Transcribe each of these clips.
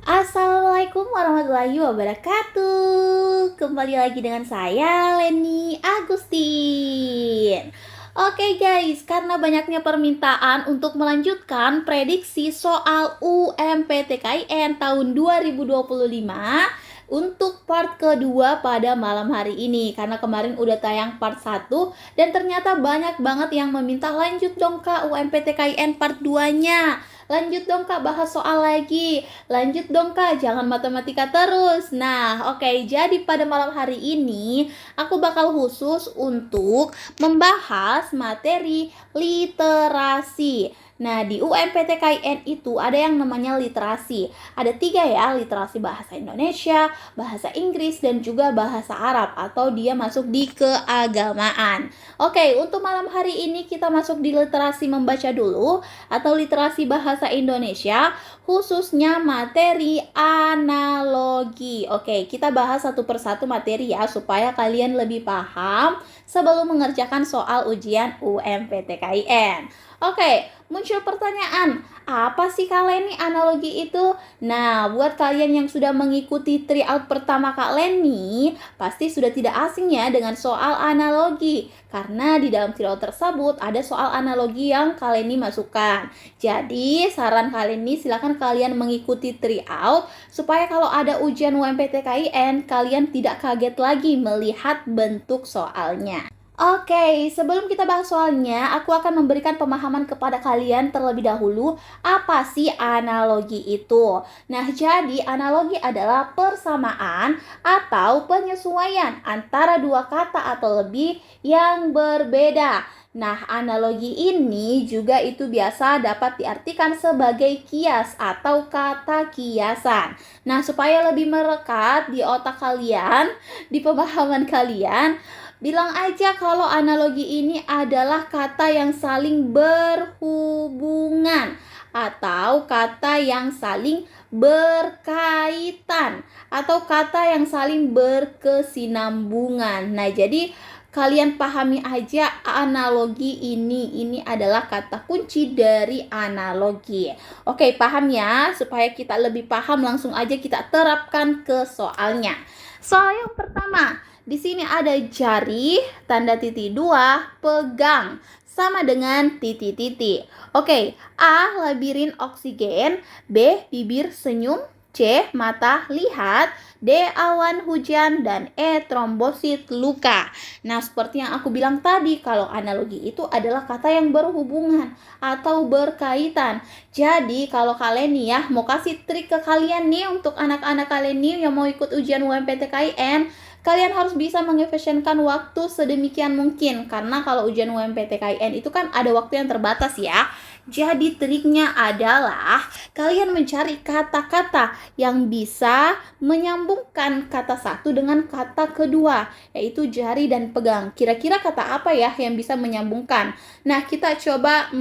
Assalamualaikum warahmatullahi wabarakatuh. Kembali lagi dengan saya Leni Agustin. Oke guys, karena banyaknya permintaan untuk melanjutkan prediksi soal UMPTKIN tahun 2025 untuk part kedua pada malam hari ini. Karena kemarin udah tayang part 1 dan ternyata banyak banget yang meminta lanjut dong Kak UMPTKIN part 2-nya. Lanjut dong Kak, bahas soal lagi. Lanjut dong Kak, jangan matematika terus. Nah, oke, jadi pada malam hari ini aku bakal khusus untuk membahas materi literasi. Nah, di UMPTKIN itu ada yang namanya literasi. Ada 3 ya, literasi bahasa Indonesia, bahasa Inggris, dan juga bahasa Arab atau dia masuk di keagamaan. Oke, untuk malam hari ini kita masuk di literasi membaca dulu atau literasi bahasa Indonesia, khususnya materi analogi. Oke, kita bahas satu persatu materi ya supaya kalian lebih paham sebelum mengerjakan soal ujian UMPTKIN. Oke, muncul pertanyaan, apa sih Kak Leni analogi itu? Nah, buat kalian yang sudah mengikuti tryout pertama Kak Leni, pasti sudah tidak asing ya dengan soal analogi. Karena di dalam tryout tersebut ada soal analogi yang Kak Leni masukkan. Jadi, saran Kak Leni silakan kalian mengikuti tryout supaya kalau ada ujian UMPTKIN, kalian tidak kaget lagi melihat bentuk soalnya. Oke, sebelum kita bahas soalnya, aku akan memberikan pemahaman kepada kalian terlebih dahulu apa sih analogi itu. Nah, jadi analogi adalah persamaan atau penyesuaian antara dua kata atau lebih yang berbeda. Nah, analogi ini juga itu biasa dapat diartikan sebagai kias atau kata kiasan. Nah, supaya lebih melekat di otak kalian, di pemahaman kalian, bilang aja kalau analogi ini adalah kata yang saling berhubungan atau kata yang saling berkaitan atau kata yang saling berkesinambungan. Nah, jadi kalian pahami aja analogi ini adalah kata kunci dari analogi. Oke, paham ya? Supaya kita lebih paham, langsung aja kita terapkan ke soalnya. Soal yang pertama, di sini ada jari, tanda titik 2, pegang, sama dengan titik-titik. Oke, A. Labirin oksigen, B. Bibir senyum, C. Mata lihat, D. Awan hujan, dan E. Trombosit luka. Nah, seperti yang aku bilang tadi, kalau analogi itu adalah kata yang berhubungan atau berkaitan. Jadi, kalau kalian nih ya, mau kasih trik ke kalian nih untuk anak-anak kalian nih yang mau ikut ujian UMPTKIN, kalian harus bisa mengefisienkan waktu sedemikian mungkin. Karena kalau ujian UMPTKIN itu kan ada waktu yang terbatas ya. Jadi triknya adalah kalian mencari kata-kata yang bisa menyambungkan kata satu dengan kata kedua, yaitu jari dan pegang. Kira-kira kata apa ya yang bisa menyambungkan? Nah, kita coba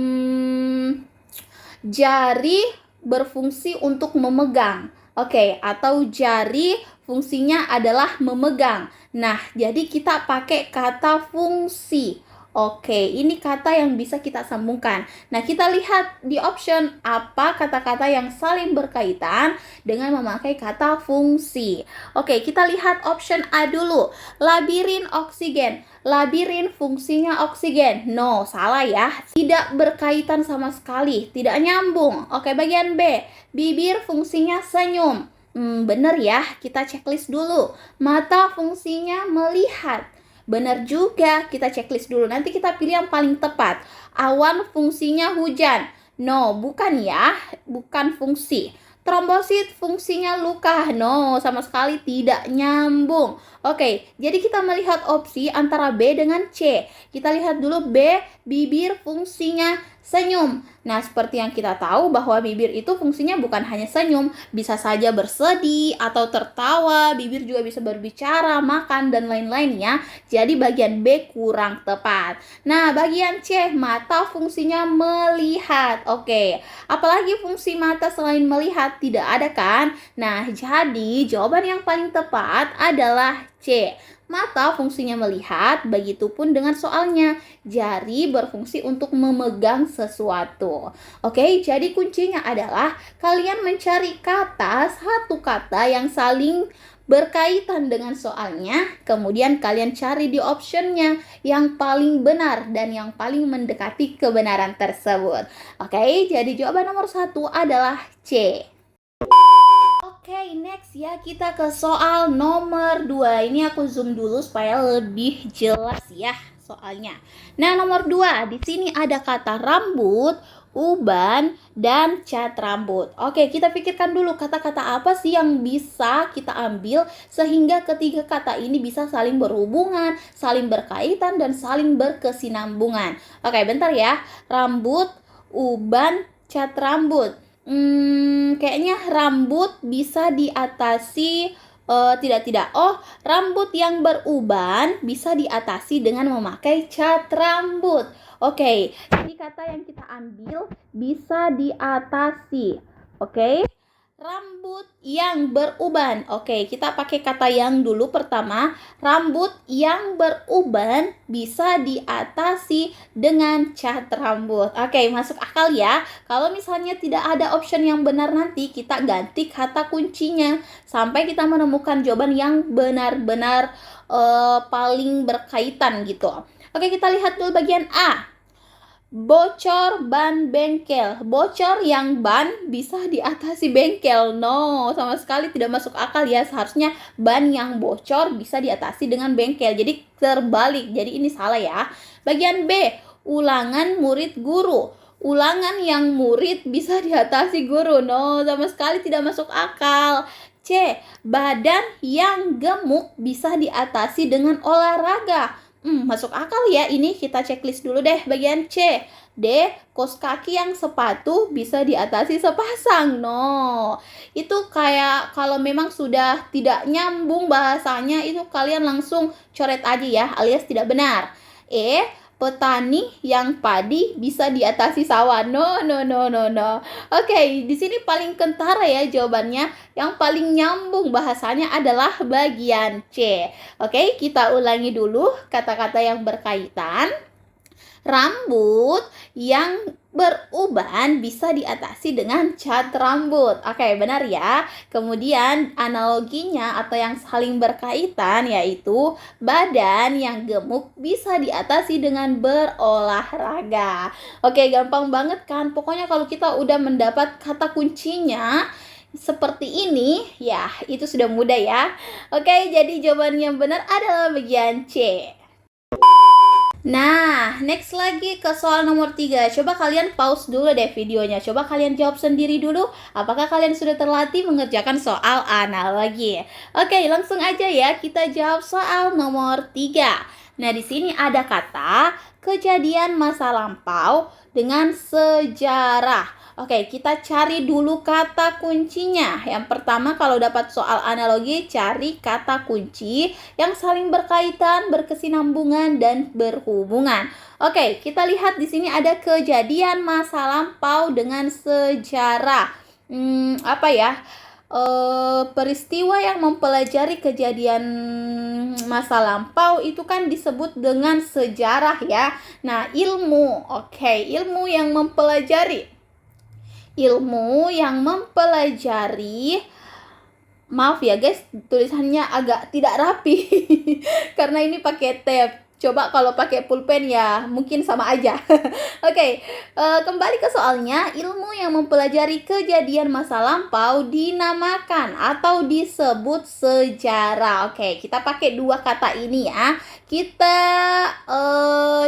jari berfungsi untuk memegang. Oke, atau jari fungsinya adalah memegang. Nah, jadi kita pakai kata fungsi. Oke, ini kata yang bisa kita sambungkan. Nah, kita lihat di option apa kata-kata yang saling berkaitan dengan memakai kata fungsi. Oke, kita lihat option A dulu. Labirin oksigen. Labirin fungsinya oksigen. No, salah ya. Tidak berkaitan sama sekali. Tidak nyambung. Oke, bagian B. Bibir fungsinya senyum. Bener ya, kita checklist dulu. Mata fungsinya melihat. Benar juga, kita checklist dulu. Nanti kita pilih yang paling tepat. Awan fungsinya hujan. No, bukan ya. Bukan fungsi. Trombosit fungsinya luka. No, sama sekali tidak nyambung. Oke, jadi kita melihat opsi antara B dengan C. Kita lihat dulu B, bibir fungsinya senyum. Nah, seperti yang kita tahu bahwa bibir itu fungsinya bukan hanya senyum, bisa saja bersedih atau tertawa, bibir juga bisa berbicara, makan, dan lain-lain ya. Jadi bagian B kurang tepat. Nah, bagian C, mata fungsinya melihat. Oke, apalagi fungsi mata selain melihat? Tidak ada kan? Nah, jadi jawaban yang paling tepat adalah C. Mata fungsinya melihat, begitupun dengan soalnya. Jari berfungsi untuk memegang sesuatu. Oke, jadi kuncinya adalah kalian mencari kata kata yang saling berkaitan dengan soalnya, kemudian kalian cari di optionnya yang paling benar dan yang paling mendekati kebenaran tersebut. Oke, jadi jawaban nomor 1 adalah C. Oke, next ya, kita ke soal nomor 2. Ini aku zoom dulu supaya lebih jelas ya soalnya. Nah, nomor 2, di sini ada kata rambut, uban, dan cat rambut. Oke, kita pikirkan dulu kata-kata apa sih yang bisa kita ambil sehingga ketiga kata ini bisa saling berhubungan, saling berkaitan, dan saling berkesinambungan. Oke, bentar ya. Rambut, uban, cat rambut. Kayaknya rambut bisa diatasi tidak. Oh, rambut yang beruban bisa diatasi dengan memakai cat rambut. Oke, jadi kata yang kita ambil bisa diatasi. Oke. Rambut yang beruban. Oke, kita pakai kata yang dulu pertama. Rambut yang beruban bisa diatasi dengan cat rambut. Oke, masuk akal ya. Kalau misalnya tidak ada option yang benar, nanti kita ganti kata kuncinya sampai kita menemukan jawaban yang benar-benar paling berkaitan gitu. Oke, kita lihat dulu bagian A. Bocor ban bengkel. Bocor yang ban bisa diatasi bengkel. No, sama sekali tidak masuk akal ya. Seharusnya ban yang bocor bisa diatasi dengan bengkel. Jadi terbalik. Jadi ini salah ya. Bagian B, ulangan murid guru. Ulangan yang murid bisa diatasi guru. No, sama sekali tidak masuk akal. C, badan yang gemuk bisa diatasi dengan olahraga. Masuk akal ya, ini kita checklist dulu deh bagian C. D, kos kaki yang sepatu bisa diatasi sepasang. No, itu kayak kalau memang sudah tidak nyambung bahasanya, itu kalian langsung coret aja ya, alias tidak benar. E, petani yang padi bisa diatasi sawah. No. Oke, di sini paling kentara ya jawabannya. Yang paling nyambung bahasanya adalah bagian C. Oke, kita ulangi dulu kata-kata yang berkaitan. Rambut yang beruban bisa diatasi dengan cat rambut. Oke, benar ya. Kemudian analoginya atau yang saling berkaitan yaitu badan yang gemuk bisa diatasi dengan berolahraga. Oke, gampang banget kan? Pokoknya kalau kita udah mendapat kata kuncinya seperti ini, ya itu sudah mudah ya. Oke, jadi jawaban yang benar adalah bagian C. Nah, next lagi ke soal nomor 3. Coba kalian pause dulu deh videonya. Coba kalian jawab sendiri dulu. Apakah kalian sudah terlatih mengerjakan soal analogi? Oke, langsung aja ya kita jawab soal nomor 3. Nah, di sini ada kata kejadian masa lampau dengan sejarah. Oke, kita cari dulu kata kuncinya. Yang pertama, kalau dapat soal analogi, cari kata kunci yang saling berkaitan, berkesinambungan, dan berhubungan. Oke, kita lihat di sini ada kejadian masa lampau dengan sejarah. Peristiwa yang mempelajari kejadian masa lampau itu kan disebut dengan sejarah ya. Nah, ilmu yang mempelajari. Maaf ya guys, tulisannya agak tidak rapi karena ini pakai tab. Coba kalau pakai pulpen ya mungkin sama aja. Oke, kembali ke soalnya. Ilmu yang mempelajari kejadian masa lampau dinamakan atau disebut sejarah. Oke, kita pakai dua kata ini ya. Kita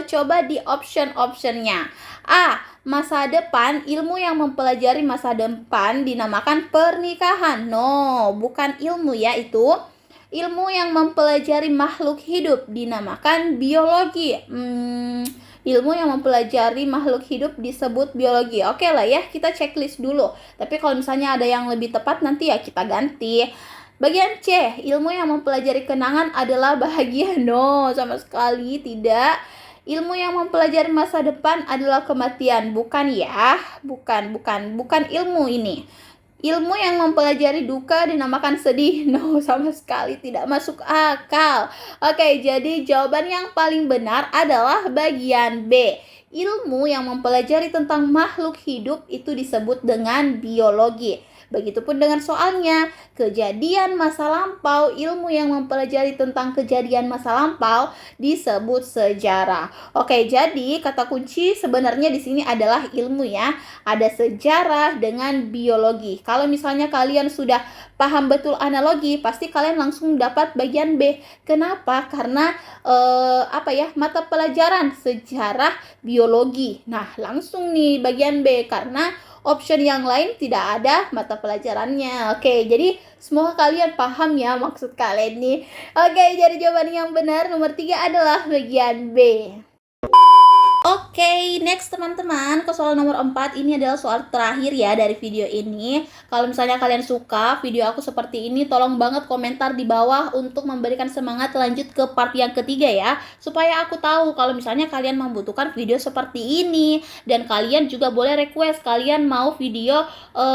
coba di option-optionnya. A, masa depan. Ilmu yang mempelajari masa depan dinamakan pernikahan. No, bukan ilmu ya itu. Ilmu yang mempelajari makhluk hidup dinamakan biologi. Ilmu yang mempelajari makhluk hidup disebut biologi. Oke lah ya, kita checklist dulu. Tapi kalau misalnya ada yang lebih tepat nanti ya kita ganti. Bagian C, ilmu yang mempelajari kenangan adalah bahagia. No, sama sekali tidak. Ilmu yang mempelajari masa depan adalah kematian. Bukan ya, bukan ilmu ini. Ilmu yang mempelajari duka dinamakan sedih. No, sama sekali tidak masuk akal. Oke, jadi jawaban yang paling benar adalah bagian B. Ilmu yang mempelajari tentang makhluk hidup itu disebut dengan biologi. Begitupun dengan soalnya, kejadian masa lampau, ilmu yang mempelajari tentang kejadian masa lampau disebut sejarah. Oke, jadi kata kunci sebenarnya di sini adalah ilmu ya. Ada sejarah dengan biologi. Kalau misalnya kalian sudah paham betul analogi, pasti kalian langsung dapat bagian B. Kenapa? Karena mata pelajaran sejarah biologi. Nah, langsung nih bagian B karena option yang lain tidak ada mata pelajarannya. Oke, jadi semoga kalian paham ya maksud kalian nih. Oke, jadi jawaban yang benar nomor 3 adalah bagian B. Oke, next teman-teman, ke soal nomor 4. Ini adalah soal terakhir ya dari video ini. Kalau misalnya kalian suka video aku seperti ini, tolong banget komentar di bawah untuk memberikan semangat lanjut ke part yang ketiga ya. Supaya aku tahu kalau misalnya kalian membutuhkan video seperti ini. Dan kalian juga boleh request kalian mau video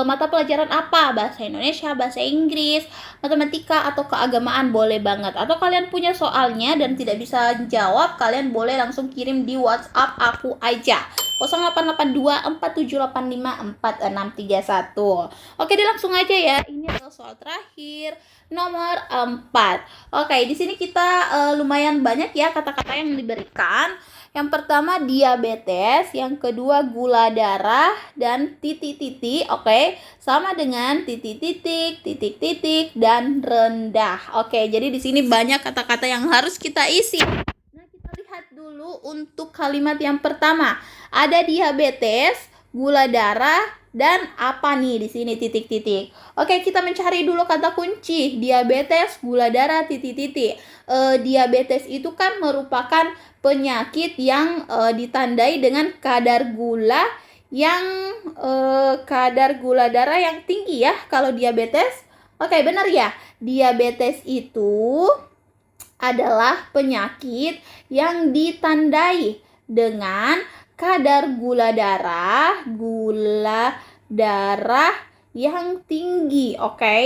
mata pelajaran apa, bahasa Indonesia, bahasa Inggris, matematika, atau keagamaan, boleh banget. Atau kalian punya soalnya dan tidak bisa jawab, kalian boleh langsung kirim di WhatsApp aku aja 088247854631. Oke, langsung aja ya. Ini adalah soal terakhir nomor 4. Oke, di sini kita lumayan banyak ya kata-kata yang diberikan. Yang pertama diabetes, yang kedua gula darah, dan titik-titik, oke, sama dengan titik-titik, titik-titik, dan rendah. Oke, jadi di sini banyak kata-kata yang harus kita isi. Nah, kita lihat dulu untuk kalimat yang pertama. Ada diabetes, gula darah, dan apa nih di sini titik-titik. Oke, kita mencari dulu kata kunci. Diabetes, gula darah, titik-titik. Diabetes itu kan merupakan penyakit yang ditandai dengan kadar gula darah yang tinggi ya kalau diabetes. Oke, benar ya. Diabetes itu adalah penyakit yang ditandai dengan kadar gula darah yang tinggi, oke?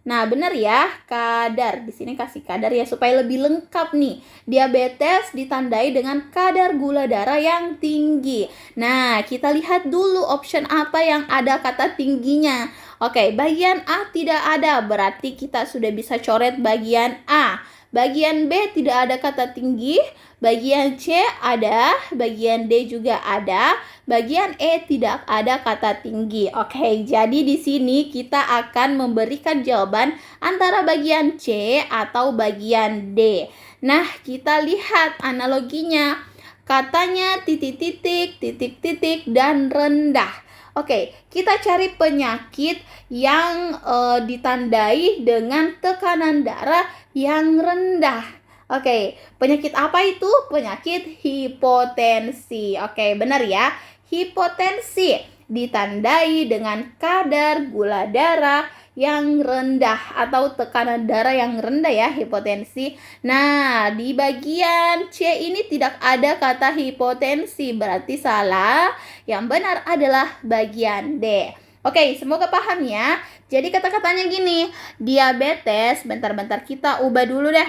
Nah, benar ya, kadar. Di sini kasih kadar ya supaya lebih lengkap nih. Diabetes ditandai dengan kadar gula darah yang tinggi. Nah, kita lihat dulu option apa yang ada kata tingginya. Oke, bagian A tidak ada, berarti kita sudah bisa coret bagian A. Bagian B tidak ada kata tinggi, bagian C ada, bagian D juga ada, bagian E tidak ada kata tinggi. Oke, jadi di sini kita akan memberikan jawaban antara bagian C atau bagian D. Nah, kita lihat analoginya. Katanya titik-titik, titik-titik, dan rendah. Oke, kita cari penyakit yang ditandai dengan tekanan darah yang rendah. Oke, penyakit apa itu? Penyakit hipotensi. Oke, benar ya. Hipotensi ditandai dengan kadar gula darah yang rendah atau tekanan darah yang rendah ya, hipotensi. Nah, di bagian C ini tidak ada kata hipotensi, berarti salah. Yang benar adalah bagian D. Oke, semoga paham ya. Jadi kata-katanya gini, diabetes, bentar-bentar kita ubah dulu deh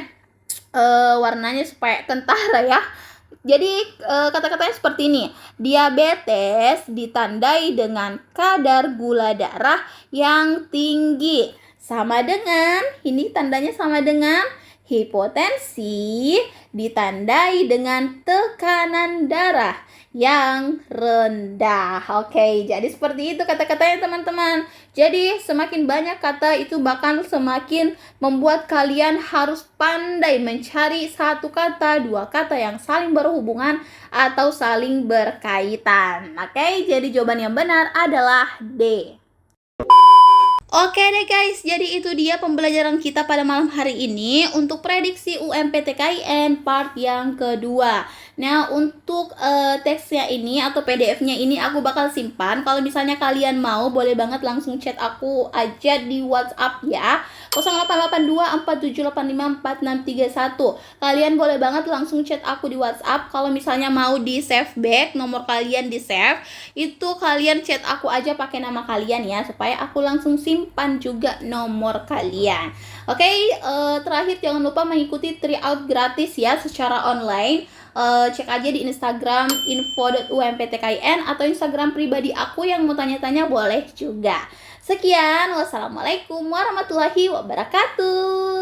warnanya supaya kentara ya. Jadi kata-katanya seperti ini. Diabetes ditandai dengan kadar gula darah yang tinggi. Sama dengan, ini tandanya sama dengan hipotensi ditandai dengan tekanan darah yang rendah. Oke, jadi seperti itu kata-katanya teman-teman. Jadi semakin banyak kata itu bakal semakin membuat kalian harus pandai mencari satu kata, dua kata yang saling berhubungan atau saling berkaitan. Oke, jadi jawaban yang benar adalah D. Oke deh guys, jadi itu dia pembelajaran kita pada malam hari ini untuk prediksi UMPTKIN part yang kedua. Nah, untuk teksnya ini atau PDF-nya ini aku bakal simpan. Kalau misalnya kalian mau, boleh banget langsung chat aku aja di WhatsApp ya. 088247854631. Kalian boleh banget langsung chat aku di WhatsApp. Kalau misalnya mau di save back, nomor kalian di save, itu kalian chat aku aja pakai nama kalian ya, supaya aku langsung simpan juga nomor kalian. Oke, terakhir jangan lupa mengikuti tryout gratis ya secara online. Cek aja di Instagram info.umptkin atau Instagram pribadi aku yang mau tanya-tanya boleh juga. Sekian, wassalamualaikum warahmatullahi wabarakatuh.